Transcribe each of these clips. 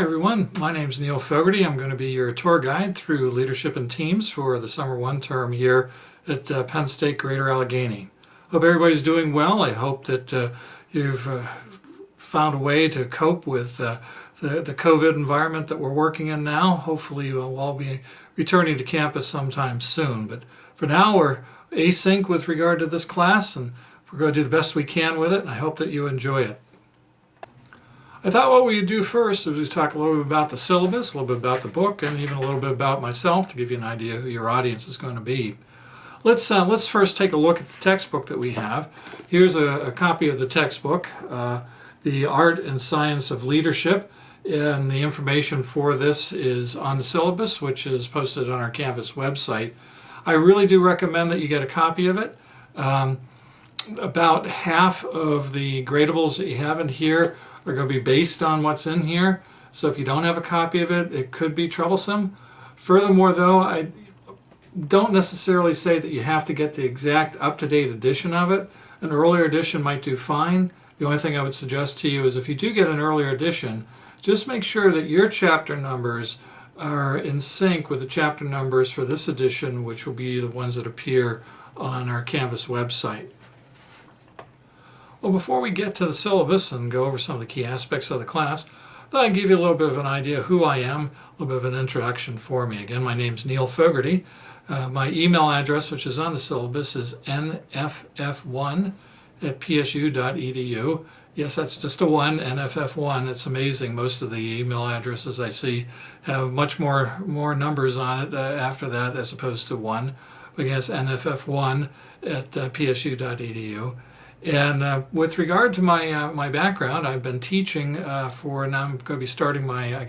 everyone, my name is Neil Fogarty. I'm going to be your tour guide through leadership and teams for the summer one term here at Penn State Greater Allegheny. Hope everybody's doing well. I hope that you've found a way to cope with the COVID environment that we're working in now. Hopefully we'll all be returning to campus sometime soon. But for now, we're async with regard to this class, and we're going to do the best we can with it, and I hope that you enjoy it. I thought what we'd do first is talk a little bit about the syllabus, a little bit about the book, and even a little bit about myself to give you an idea who your audience is going to be. Let's first take a look at the textbook that we have. Here's a copy of the textbook, The Art and Science of Leadership, and the information for this is on the syllabus, which is posted on our Canvas website. I really do recommend that you get a copy of it. About half of the gradables that you have in here are going to be based on what's in here. So if you don't have a copy of it, it could be troublesome. Furthermore, though, I don't necessarily say that you have to get the exact up-to-date edition of it. An earlier edition might do fine. The only thing I would suggest to you is if you do get an earlier edition, just make sure that your chapter numbers are in sync with the chapter numbers for this edition, which will be the ones that appear on our Canvas website. Well, before we get to the syllabus and go over some of the key aspects of the class, I thought I'd give you a little bit of an idea of who I am, a little bit of an introduction for me. Again, my name's Neil Fogarty. My email address, which is on the syllabus, is nff1@psu.edu. Yes, that's just a 1, nff1. It's amazing. Most of the email addresses I see have much more numbers on it after that as opposed to 1. But yes, nff1@psu.edu. And with regard to my background, I've been teaching for, now I'm going to be starting my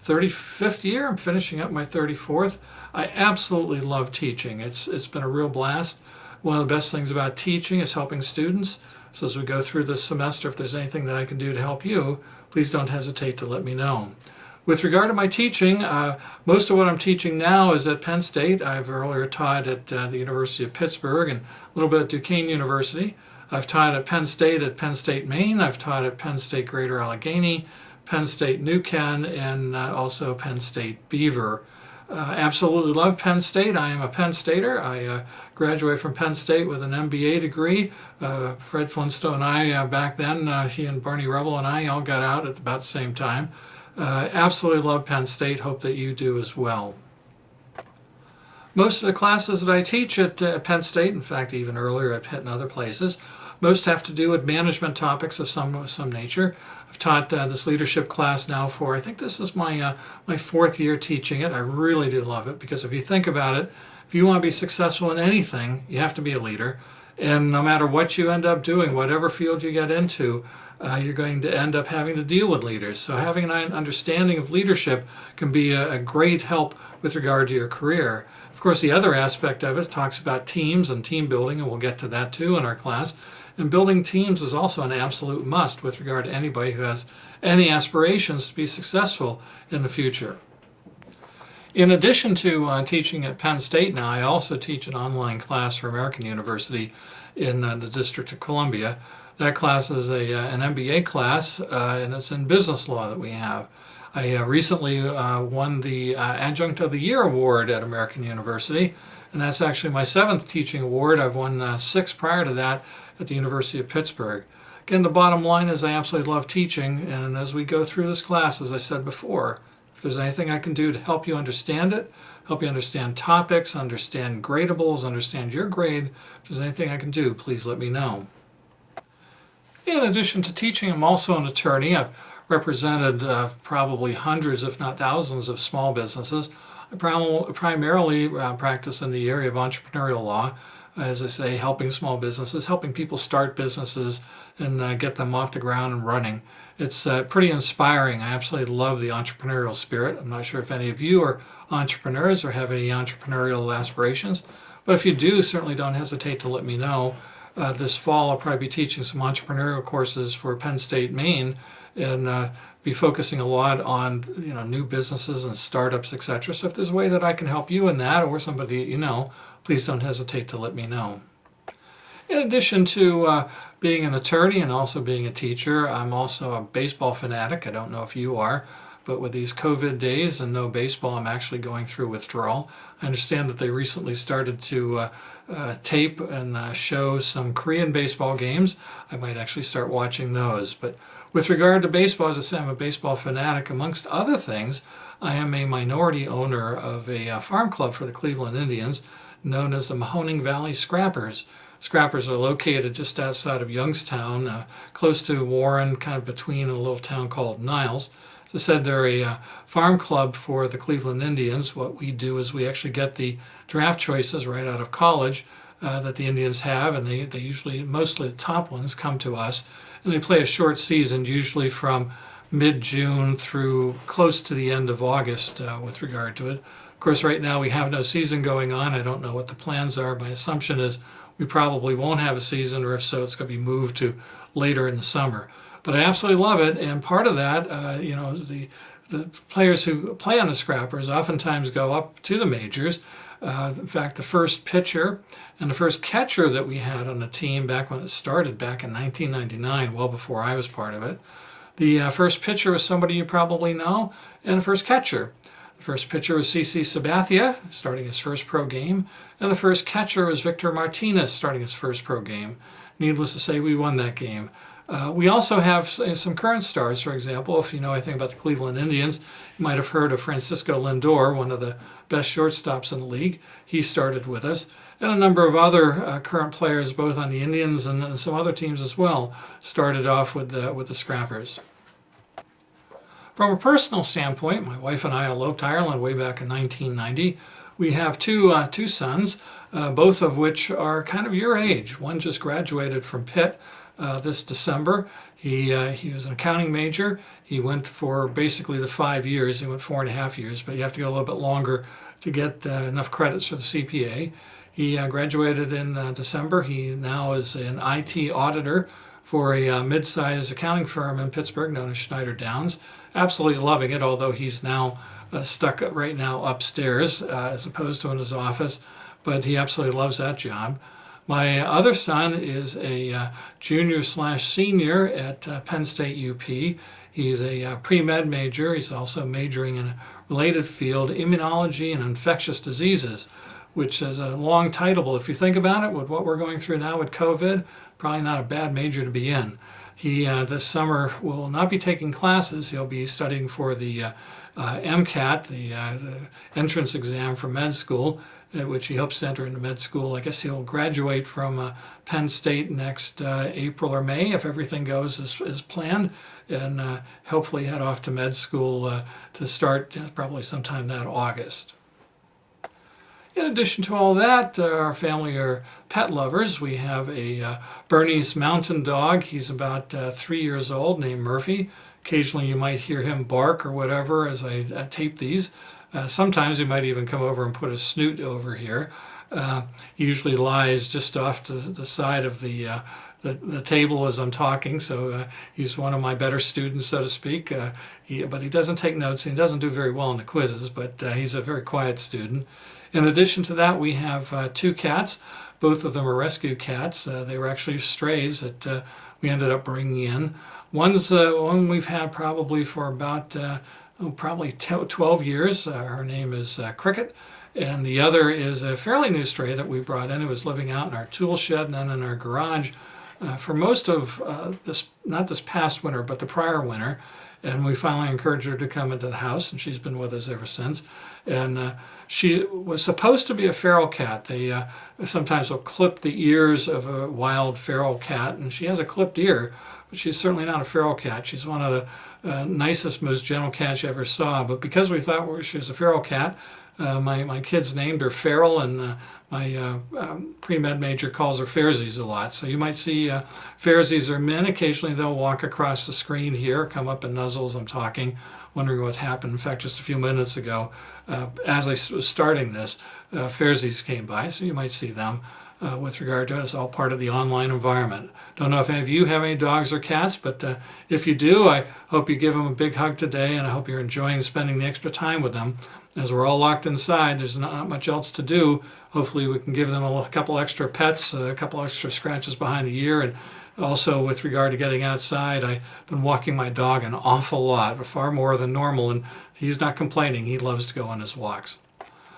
35th year. I'm finishing up my 34th. I absolutely love teaching. It's been a real blast. One of the best things about teaching is helping students. So as we go through this semester, if there's anything that I can do to help you, please don't hesitate to let me know. With regard to my teaching, most of what I'm teaching now is at Penn State. I've earlier taught at the University of Pittsburgh and a little bit at Duquesne University. I've taught at Penn State, Maine. I've taught at Penn State Greater Allegheny, Penn State New Ken, and also Penn State Beaver. Absolutely love Penn State. I am a Penn Stater. I graduated from Penn State with an MBA degree. Fred Flintstone and I, back then, he and Barney Rubble and I all got out at about the same time. Absolutely love Penn State. Hope that you do as well. Most of the classes that I teach at Penn State, in fact even earlier at Pitt and other places, most have to do with management topics of some nature. I've taught this leadership class now for, I think this is my 4th year teaching it. I really do love it because if you think about it, if you want to be successful in anything, you have to be a leader. And no matter what you end up doing, whatever field you get into, you're going to end up having to deal with leaders. So having an understanding of leadership can be a great help with regard to your career. Of course, the other aspect of it talks about teams and team building, and we'll get to that too in our class. And building teams is also an absolute must with regard to anybody who has any aspirations to be successful in the future. In addition to teaching at Penn State now, I also teach an online class for American University in the District of Columbia. That class is an MBA class, and it's in business law that we have. I recently won the Adjunct of the Year award at American University, and that's actually my 7th teaching award. I've won 6 prior to that at the University of Pittsburgh. Again, the bottom line is I absolutely love teaching, and as we go through this class, as I said before, if there's anything I can do to help you understand it, help you understand topics, understand gradables, understand your grade, if there's anything I can do, please let me know. In addition to teaching, I'm also an attorney. I've represented probably hundreds, if not thousands, of small businesses. I primarily practice in the area of entrepreneurial law, as I say, helping small businesses, helping people start businesses and get them off the ground and running. It's pretty inspiring. I absolutely love the entrepreneurial spirit. I'm not sure if any of you are entrepreneurs or have any entrepreneurial aspirations, but if you do, certainly don't hesitate to let me know. This fall I'll probably be teaching some entrepreneurial courses for Penn State, Maine, and be focusing a lot on new businesses and startups, etc. So if there's a way that I can help you in that or somebody that you know, please don't hesitate to let me know. In addition to being an attorney and also being a teacher, I'm also a baseball fanatic. I don't know if you are, but with these COVID days and no baseball, I'm actually going through withdrawal. I understand that they recently started to tape and show some Korean baseball games. I might actually start watching those. But with regard to baseball, as I say, I'm a baseball fanatic. Amongst other things, I am a minority owner of a farm club for the Cleveland Indians known as the Mahoning Valley Scrappers. Scrappers are located just outside of Youngstown, close to Warren, kind of between a little town called Niles. As I said, they're a farm club for the Cleveland Indians. What we do is we actually get the draft choices right out of college that the Indians have, and they usually, mostly the top ones, come to us, and they play a short season, usually from mid-June through close to the end of August with regard to it. Of course, right now we have no season going on. I don't know what the plans are. My assumption is we probably won't have a season, or if so, it's going to be moved to later in the summer. But I absolutely love it, and part of that, you know, the players who play on the Scrappers oftentimes go up to the majors. In fact, the first pitcher and the first catcher that we had on the team back when it started back in 1999, well before I was part of it, the first pitcher was somebody you probably know, and the first catcher. The first pitcher was CC Sabathia, starting his first pro game, and the first catcher was Victor Martinez, starting his first pro game. Needless to say, we won that game. We also have some current stars. For example, if you know anything about the Cleveland Indians, you might have heard of Francisco Lindor, one of the best shortstops in the league. He started with us. And a number of other current players, both on the Indians and some other teams as well, started off with the Scrappers. From a personal standpoint, my wife and I eloped to Ireland way back in 1990. We have two sons, both of which are kind of your age. One just graduated from Pitt this December. He was an accounting major. He went for basically the 5 years. He went 4.5 years, but you have to go a little bit longer to get enough credits for the CPA. He graduated in December. He now is an IT auditor for a mid-sized accounting firm in Pittsburgh known as Schneider Downs. Absolutely loving it, although he's now stuck right now upstairs as opposed to in his office, but he absolutely loves that job. My other son is a junior/senior at Penn State UP. He's a pre-med major. He's also majoring in a related field, immunology and infectious diseases, which is a long title. But if you think about it, with what we're going through now with COVID, probably not a bad major to be in. He this summer will not be taking classes. He'll be studying for the MCAT, the entrance exam for med school, which he hopes to enter into med school. I guess he'll graduate from Penn State next April or May if everything goes as planned, and hopefully head off to med school to start probably sometime that August. In addition to all that, our family are pet lovers. We have a Bernese mountain dog. He's about 3 years old, named Murphy. Occasionally you might hear him bark or whatever as I tape these. Sometimes he might even come over and put his snoot over here. He usually lies just off to the side of the table as I'm talking, so he's one of my better students, so to speak. But he doesn't take notes, and he doesn't do very well in the quizzes, but he's a very quiet student. In addition to that, we have two cats. Both of them are rescue cats. They were actually strays that we ended up bringing in. One we've had probably for about probably 12 years. Her name is Cricket. And the other is a fairly new stray that we brought in. It was living out in our tool shed and then in our garage for most of not this past winter, but the prior winter. And we finally encouraged her to come into the house, and she's been with us ever since. And she was supposed to be a feral cat. They sometimes will clip the ears of a wild feral cat, and she has a clipped ear, but she's certainly not a feral cat. She's one of the nicest, most gentle cats you ever saw. But because we thought she was a feral cat, my kids named her Feral, and my pre-med major calls her Fairsies a lot. So you might see Fairsies or men. Occasionally they'll walk across the screen here, come up and nuzzle as I'm talking, wondering what happened. In fact, just a few minutes ago, as I was starting this, Fairsies came by, so you might see them. With regard to it, it's all part of the online environment. Don't know if any of you have any dogs or cats, but if you do, I hope you give them a big hug today, and I hope you're enjoying spending the extra time with them. As we're all locked inside, there's not much else to do. Hopefully we can give them a couple extra pets, a couple extra scratches behind the ear, and Also, with regard to getting outside, I've been walking my dog an awful lot, far more than normal, and he's not complaining. He loves to go on his walks.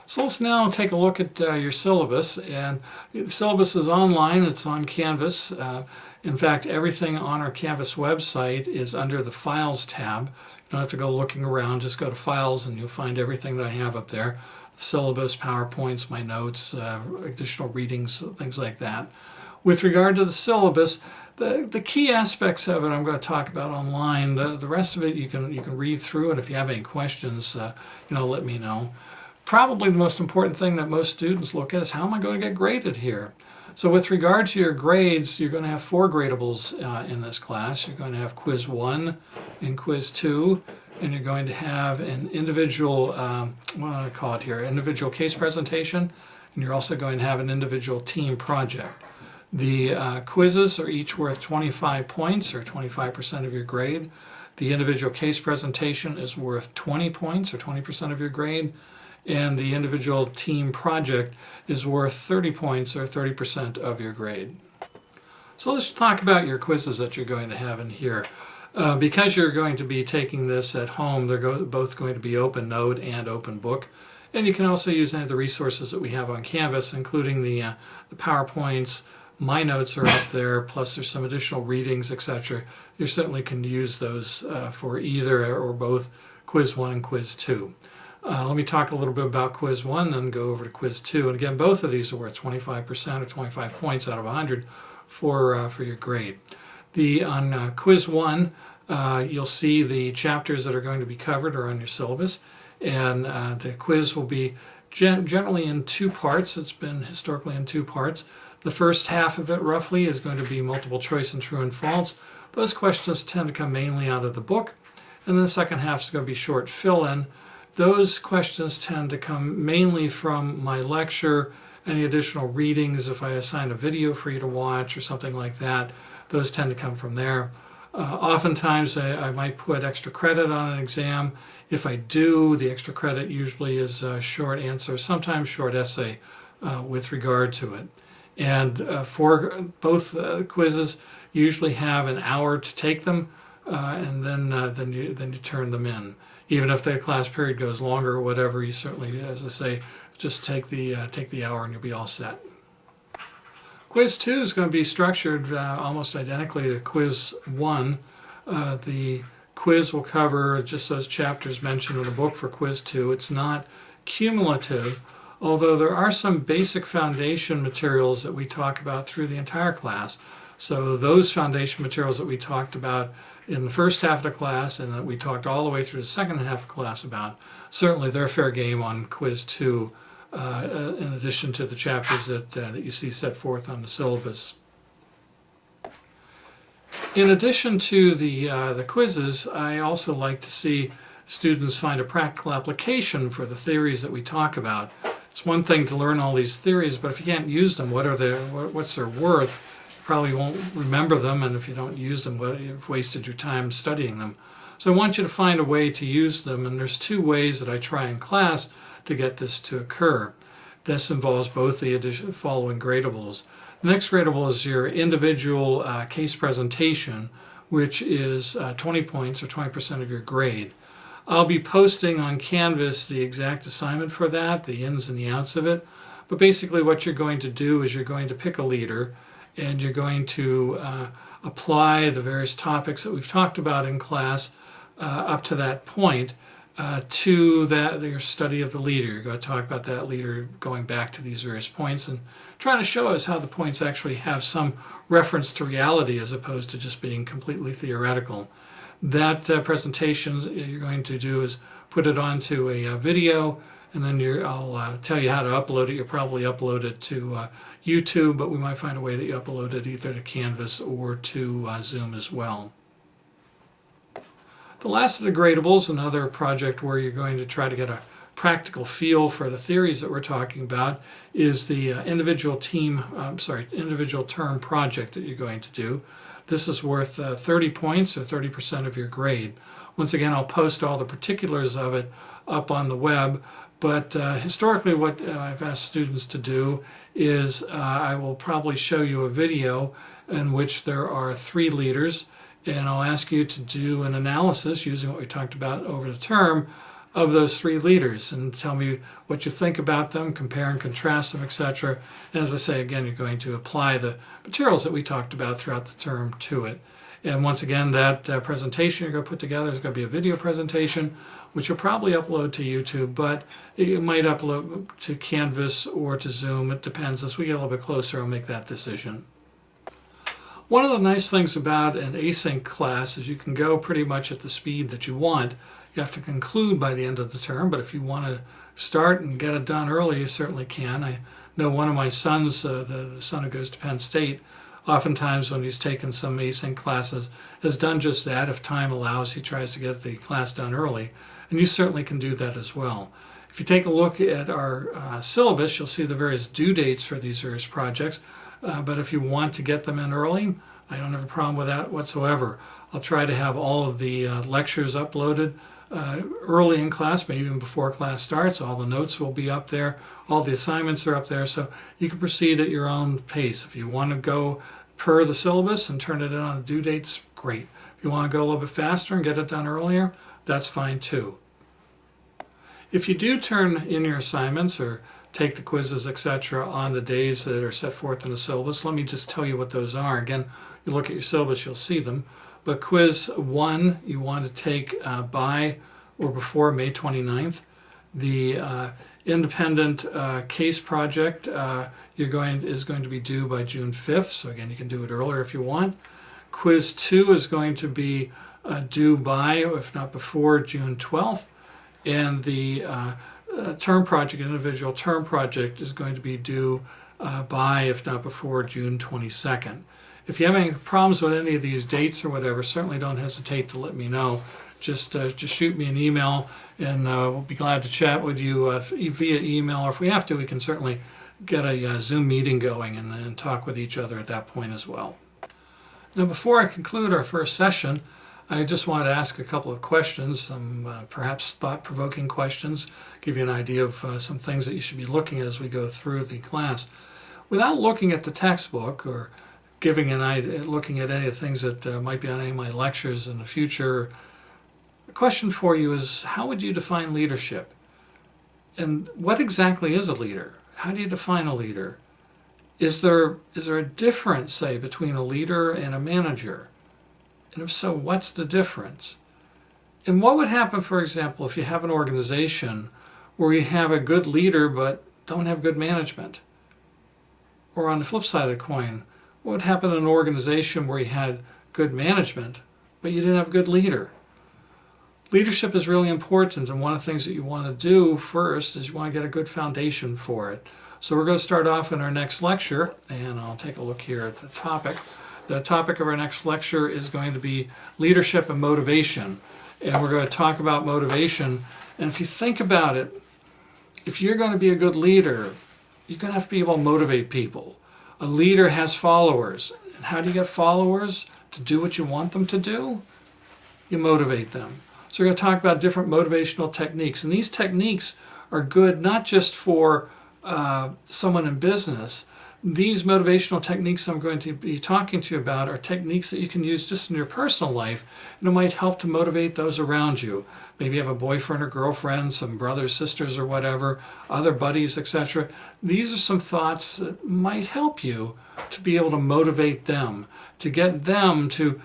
So let's now take a look at your syllabus. And the syllabus is online. It's on Canvas. In fact, everything on our Canvas website is under the Files tab. You don't have to go looking around. Just go to Files and you'll find everything that I have up there. Syllabus, PowerPoints, my notes, additional readings, things like that. With regard to the syllabus, the key aspects of it I'm going to talk about online. The rest of it you can read through, and if you have any questions, let me know. Probably the most important thing that most students look at is how am I going to get graded here? So with regard to your grades, you're going to have 4 gradables in this class. You're going to have Quiz 1 and Quiz 2, and you're going to have an individual, what do I call it here, individual case presentation, and you're also going to have an individual team project. The quizzes are each worth 25 points, or 25% of your grade. The individual case presentation is worth 20 points, or 20% of your grade. And the individual team project is worth 30 points, or 30% of your grade. So let's talk about your quizzes that you're going to have in here. Because you're going to be taking this at home, they're both going to be OpenNote and OpenBook. And you can also use any of the resources that we have on Canvas, including the PowerPoints. My notes are up there, plus there's some additional readings, etc. You certainly can use those for either or both Quiz 1 and Quiz 2. Let me talk a little bit about Quiz 1, then go over to Quiz 2. And again, both of these are worth 25% or 25 points out of 100 for your grade. On Quiz 1, you'll see the chapters that are going to be covered are on your syllabus. And the quiz will be generally in 2 parts. It's been historically in 2 parts. The first half of it, roughly, is going to be multiple choice and true and false. Those questions tend to come mainly out of the book. And then the second half is going to be short fill-in. Those questions tend to come mainly from my lecture. Any additional readings, if I assign a video for you to watch or something like that, those tend to come from there. Oftentimes I might put extra credit on an exam. If I do, the extra credit usually is a short answer, sometimes short essay with regard to it. And for both quizzes, you usually have an hour to take them, and then you turn them in. Even if the class period goes longer or whatever, you certainly, as I say, just take the hour and you'll be all set. Quiz 2 is going to be structured almost identically to Quiz 1. The quiz will cover just those chapters mentioned in the book for Quiz 2. It's not cumulative, although there are some basic foundation materials that we talk about through the entire class. So those foundation materials that we talked about in the first half of the class and that we talked all the way through the second half of the class about, certainly they're fair game on Quiz 2, in addition to the chapters that you see set forth on the syllabus. In addition to the quizzes, I also like to see students find a practical application for the theories that we talk about. It's one thing to learn all these theories, but if you can't use them, what's their worth? You probably won't remember them, and if you don't use them, you've wasted your time studying them. So I want you to find a way to use them, and there's 2 ways that I try in class to get this to occur. This involves both the following gradables. The next gradable is your individual case presentation, which is 20 points or 20% of your grade. I'll be posting on Canvas the exact assignment for that, the ins and the outs of it. But basically what you're going to do is you're going to pick a leader and you're going to apply the various topics that we've talked about in class up to that point to your study of the leader. You're going to talk about that leader going back to these various points and trying to show us how the points actually have some reference to reality as opposed to just being completely theoretical. That presentation you're going to do is put it onto a video, and then I'll tell you how to upload it. You'll probably upload it to YouTube, but we might find a way that you upload it either to Canvas or to Zoom as well. The last of the gradables, another project where you're going to try to get a practical feel for the theories that we're talking about, is the individual term project that you're going to do. This is worth 30 points or 30% of your grade. Once again, I'll post all the particulars of it up on the web, But historically, what I've asked students to do is I will probably show you a video in which there are 3 leaders, and I'll ask you to do an analysis using what we talked about over the term of those 3 leaders and tell me what you think about them, compare and contrast them, etc. And as I say, again, you're going to apply the materials that we talked about throughout the term to it. And once again, that presentation you're going to put together is going to be a video presentation, which you'll probably upload to YouTube, but you might upload to Canvas or to Zoom. It depends. As we get a little bit closer, I'll make that decision. One of the nice things about an async class is you can go pretty much at the speed that you want. You have to conclude by the end of the term, but if you want to start and get it done early, you certainly can. I know one of my sons, the son who goes to Penn State, oftentimes when he's taken some async classes, has done just that. If time allows, he tries to get the class done early, and you certainly can do that as well. If you take a look at our syllabus, you'll see the various due dates for these various projects, but if you want to get them in early, I don't have a problem with that whatsoever. I'll try to have all of the lectures uploaded early in class, maybe even before class starts. All the notes will be up there, all the assignments are up there, so you can proceed at your own pace. If you want to go per the syllabus and turn it in on due dates, great. If you want to go a little bit faster and get it done earlier, that's fine too. If you do turn in your assignments or take the quizzes, etc., on the days that are set forth in the syllabus, let me just tell you what those are. Again, you look at your syllabus, you'll see them. But quiz 1, you want to take by or before May 29th. The independent case project is going to be due by June 5th. So again, you can do it earlier if you want. Quiz 2 is going to be due by, if not before, June 12th. And the term project, individual term project, is going to be due by, if not before, June 22nd. If you have any problems with any of these dates or whatever, certainly don't hesitate to let me know. Just shoot me an email, and we'll be glad to chat with you via email. Or if we have to, we can certainly get a Zoom meeting going and talk with each other at that point as well. Now, before I conclude our first session, I just want to ask a couple of questions, some perhaps thought-provoking questions, give you an idea of some things that you should be looking at as we go through the class. Without looking at the textbook or giving an idea, looking at any of the things that might be on any of my lectures in the future, the question for you is, how would you define leadership? And what exactly is a leader? How do you define a leader? Is there a difference, say, between a leader and a manager? And if so, what's the difference? And what would happen, for example, if you have an organization where you have a good leader but don't have good management? Or on the flip side of the coin, what would happen in an organization where you had good management but you didn't have a good leader? Leadership is really important, and one of the things that you want to do first is you want to get a good foundation for it. So we're going to start off in our next lecture, and I'll take a look here at the topic. The topic of our next lecture is going to be leadership and motivation, and we're going to talk about motivation. And if you think about it, if you're going to be a good leader, you're going to have to be able to motivate people. A leader has followers. And how do you get followers to do what you want them to do? You motivate them. So we're going to talk about different motivational techniques. And these techniques are good not just for someone in business. These motivational techniques I'm going to be talking to you about are techniques that you can use just in your personal life, and it might help to motivate those around you. Maybe you have a boyfriend or girlfriend, some brothers, sisters, or whatever, other buddies, etc. These are some thoughts that might help you to be able to motivate them, to get them to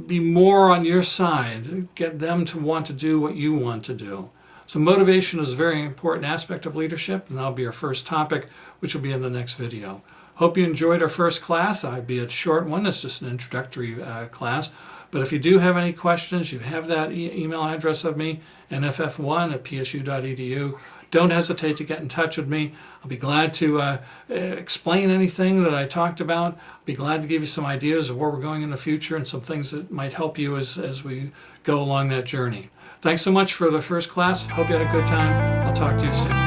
be more on your side, get them to want to do what you want to do. So motivation is a very important aspect of leadership, and that'll be our first topic, which will be in the next video. Hope you enjoyed our first class. I'd be a short one. It's just an introductory class. But if you do have any questions, you have that email address of me, nff1@psu.edu. Don't hesitate to get in touch with me. I'll be glad to explain anything that I talked about. I'll be glad to give you some ideas of where we're going in the future and some things that might help you as we go along that journey. Thanks so much for the first class. Hope you had a good time. I'll talk to you soon.